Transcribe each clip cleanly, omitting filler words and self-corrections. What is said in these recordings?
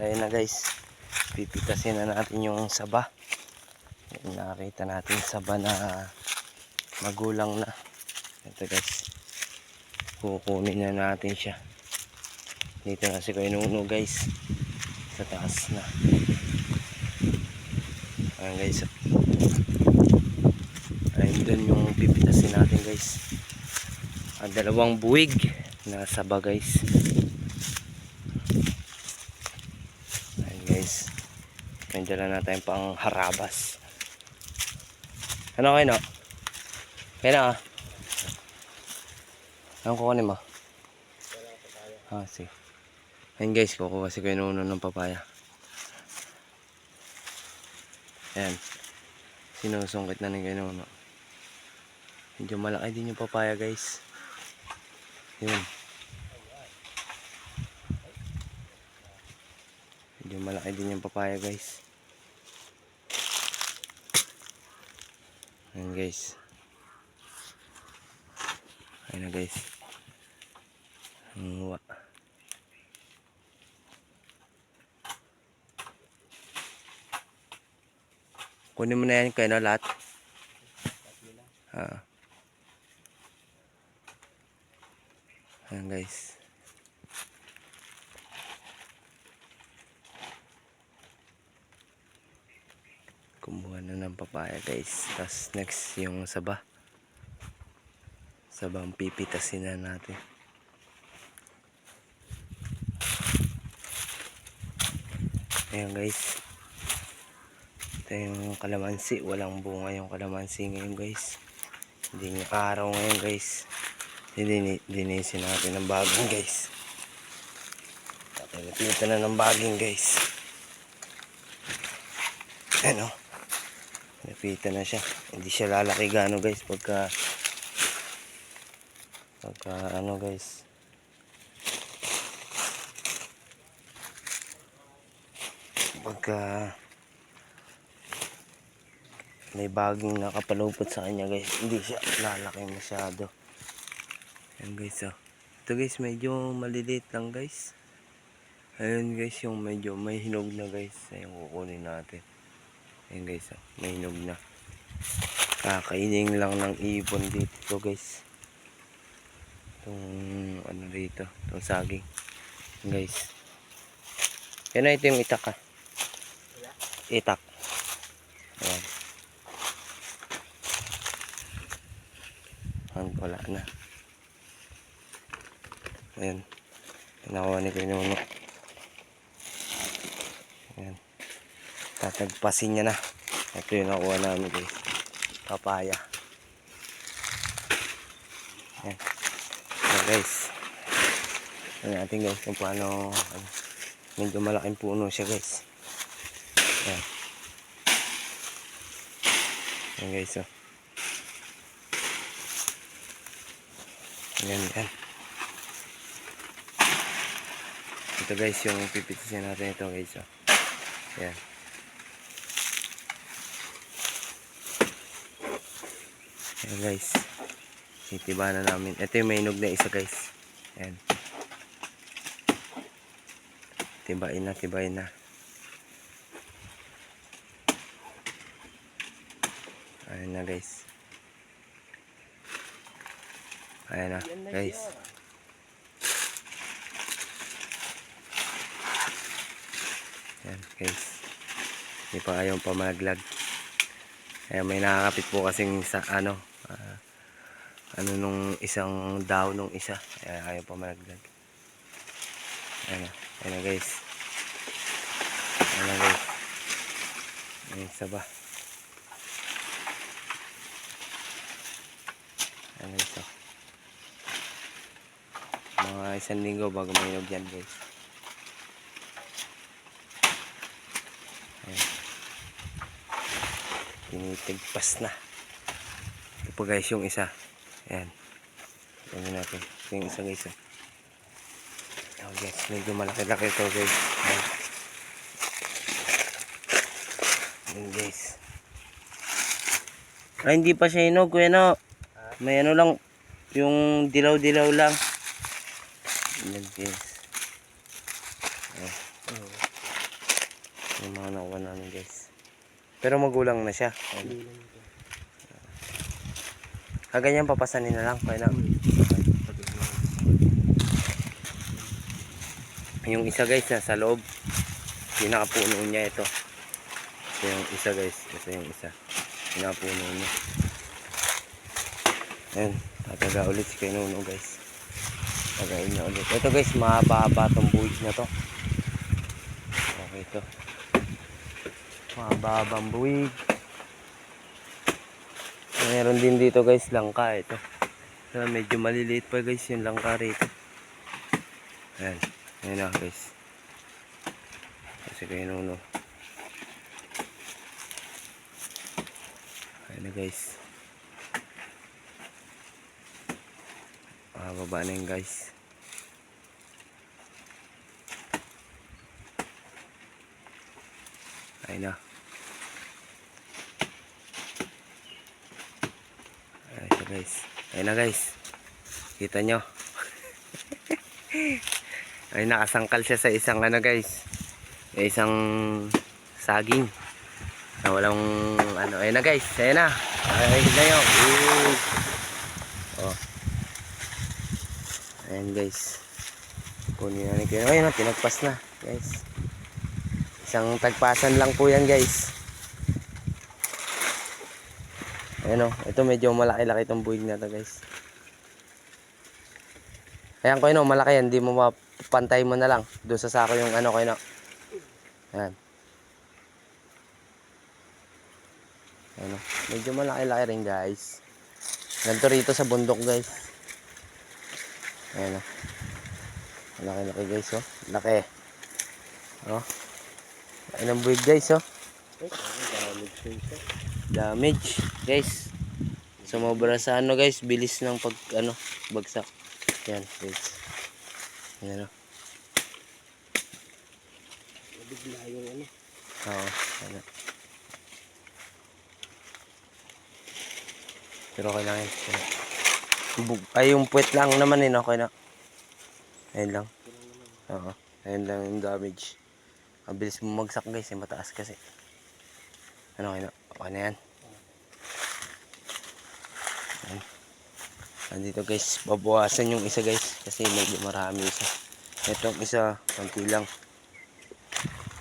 Ayun na guys, pipitasin na natin yung saba. Nakita natin saba na magulang na. Ito guys, kukunin na natin siya. Dito na si Kuya Nuno guys, sa taas na. Ayun guys, ayun dun yung pipitasin natin guys. Dalawang buwig na saba guys. Ayun guys, may dala na tayong pang harabas. Ano kayo no? Kaya na ah. Anong kukunin mo? Sige. Ayun guys, kukuha si Kuya Nuno ng papaya. Ayan, sinusungkit na ni Kuya Nuno. Medyo malaki din yung papaya guys. Yun, medyo malaki din yung papaya guys. Ayan guys. Ayan na guys. Hanguwa. Kunin mo na yan kayo na lahat. Ayan guys. Kumuha na ng papaya guys. Tapos next yung saba. Sabang pipitasin na natin. Ayan guys. Ito yung kalamansi. Walang bunga yung kalamansi ngayon guys. Hindi niya araw ngayon guys. Dinisin natin ng baging guys. Napilitan na ng baging guys. Ano? Napita na siya. Hindi siya lalaki gaano guys pagka ano guys. Pagka may baging nakapalupot sa kanya guys, hindi siya lalaki masyado. Ayan guys oh. Ito guys medyo maliliit lang guys. Ayun guys yung medyo may hinog na guys. Ayun kukunin natin. Ayun guys oh, may hinog na. Kakainin lang ng ibon dito guys. Itong ano dito, itong saging. Ayun guys. Yan na, ito yung itak ah. Itak. Ayan. Wala na. Ayan. Nakuha ni Kuya Nuno. Ayan. Tatagpasin niya na. Ito yung nakuha namin guys. Papaya. Ayan. Ayan guys. Ayan natin guys kung paano medyo malaking puno siya guys. Ayan. Ayan guys oh. Ayan yan. Ito guys yung pipitisin natin ito guys oh. Ayan. Ayan guys. Titiba na namin. Ito yung may hinog na isa guys. Ayan. Tibain na, tibain na. Ayan na guys. Ayan na guys. Ayan guys. Hindi pa ayaw pamalaglag. Ayan, may nakakapit po kasing sa ano nung isang daw nung isa. Ayan, ayaw pamalaglag. Ayan na. Ayan na guys. Ayan na guys. Ayan saba. Ayan guys oh. Mga 1 linggo bago may hinog yan guys. Ayan. Tinitigpas na. Ito po guys yung isa. Ayan. Tingnan natin. Ito yung isa guys. Oh guys, medyo malaki-laki ito guys. Ayan guys. Ay hindi pa siya hinog kuya no. May ano lang. Yung dilaw-dilaw lang. Ayan guys. Yung mga nakuha namin guys. Pero magulang na siya. Ayun. Ganyan papasanin na lang. Kaya na. Yung isa guys nasa loob. Pinakapuno niya ito. Ito yung isa guys. Ito yung isa. Pinakapuno niya. Ayan. Tataga ulit si Kainuno guys. Tagain niya ulit. Ito guys, mahaba-haba itong buwig na to. Okay ito. Mahaba-habang buwig. Meron din dito guys, langka ito. So, medyo maliliit pa guys yung langka rito. Ayan. Ayan na guys. Kasi Kainuno. Ayan na guys. Baba na yun guys. Ayan na. Ayan na guys. Ayan na guys. Kita nyo. Ay nakasangkal siya sa isang ano guys. Isang saging. Na walang ano. Ayan na guys. Ayan na. Ayan na yun. Oh. Ayan guys. Kunin na kayo. Ayun na. Pinagpas na guys. Isang tagpasan lang po yan guys. Ayan o. Ito medyo malaki-laki itong buwig na to guys. Ayan ko yun o. Malaki yan. Hindi mo mapantay mo na lang. Doon sa sako yung ano ko yun o. Ayan. Ayan o. Medyo malaki-laki rin guys. Ganito rito sa bundok guys. Ayan o. Malaki-laki guys o. Laki. O. Laki ng buwig guys o. Damage guys. Sumobra sa ano guys. Bilis ng pag ano. Bagsak. Yan guys. Yan o. Nabigla yung ano. Oo. Ano. Pero okay lang yan. Ay yung puwet lang naman yun. Okay na. Ayun lang. Oo. Ayun lang yung damage. Ang bilis bumagsak guys. Mataas kasi. Ano okay na. Okay na yan. Ayan. Nandito guys, babawasan yung isa guys kasi medyo marami isa. Itong isa, konti lang.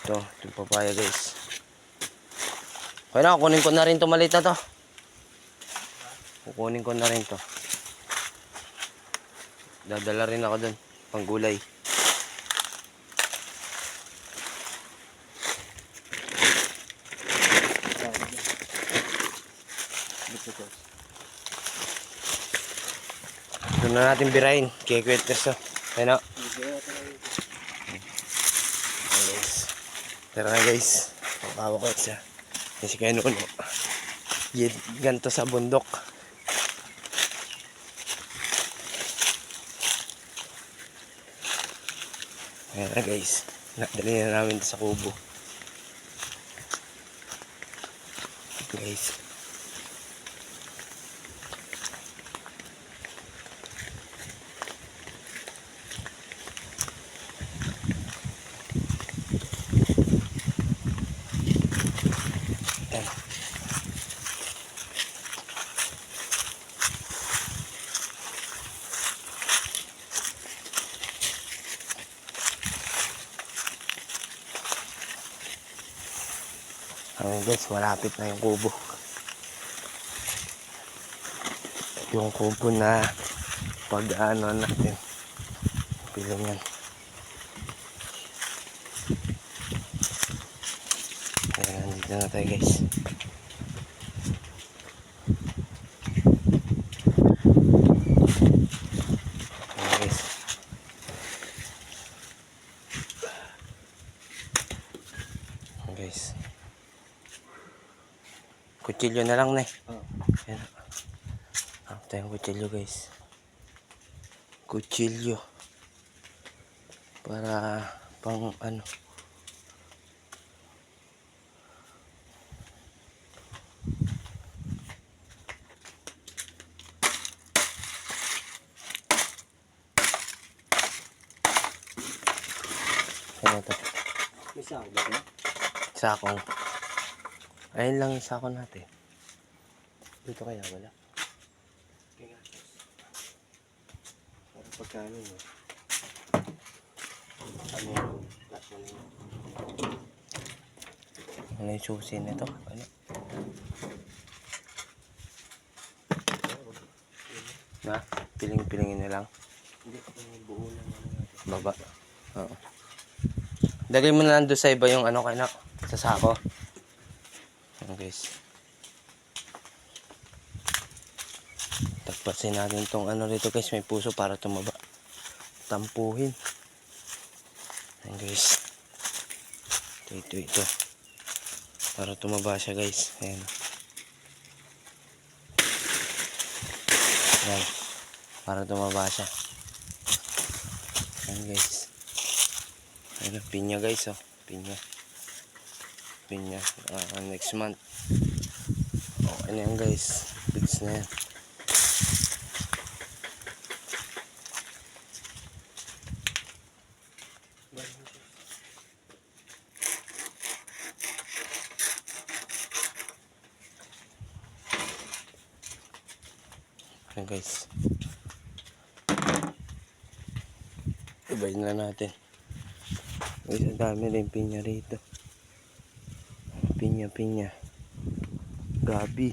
Ito, itong papaya guys. Okay na, kukunin ko na rin ito maliit na to. Kukunin ko na rin to. Dadala rin ako dun, pang gulay. Doon na natin birahin. Kikwetes to. Ayun o. Guys. Tara na guys. Pagkawa ko siya. Kasi kayo noon. Ganto sa bundok. Ayan na guys. Nadali na namin sa kubo. Guys. Guys, malapit na yung kubo. Yung kubo na pag-ano natin. Pilong yan. Ayan, nandito na tayo guys. Ayan guys. Ayan guys. Kutsilyo na lang na eh. Ayan. Ito yung kutsilyo guys. Kutsilyo. Para pang ano. Ano ito? May sahog ba ito? sakong. Ayun lang yung sako natin. Dito kaya wala. Para pagkano yun. Ano yung ano yung susi nito? Ano? Na? Piling-pilingin na lang. Hindi, buo lang. Baba. Oo. Dali mo na lang doon sa iba yung ano kaya sa sako. Ayan guys. Tagpasin natin tong ano rito guys. May puso para tumaba. Tampuhin. Ayan guys. Ito. Para tumaba siya guys. Ayan. Ayan. Para tumaba siya. Ayan guys. Ayan, pinya guys oh. Pinya. Next month. Okay na yan guys. Bigs na yan. Ayan guys. Ibayin na natin. Guys, ang dami rin pinya rito. Pinya. Gabi.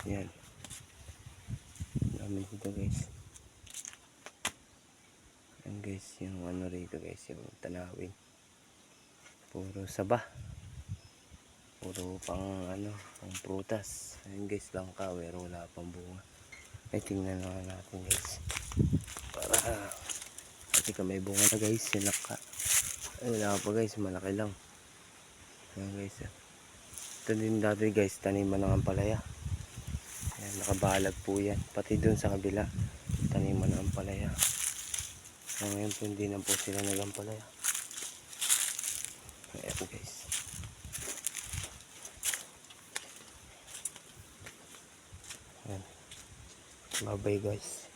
Yan. Dami dito guys. Ayan guys, yung ano rito guys, yung tanawin. Puro saba. Puro pang ano, pang prutas. Ayan guys, langka, pero wala pang bunga. Ay, tingnan naman natin guys. Para, kasi may bunga na guys, yung langka. Ay, wala pa guys, malaki lang. Ayan guys. Ito din dati guys, taniman ng ampalaya. Ayan, nakabalag po yan. Pati dun sa kabila, taniman ng ampalaya. Ngayon po hindi na po sila nagampalaya. Ayan guys. Ayan. Bye bye guys.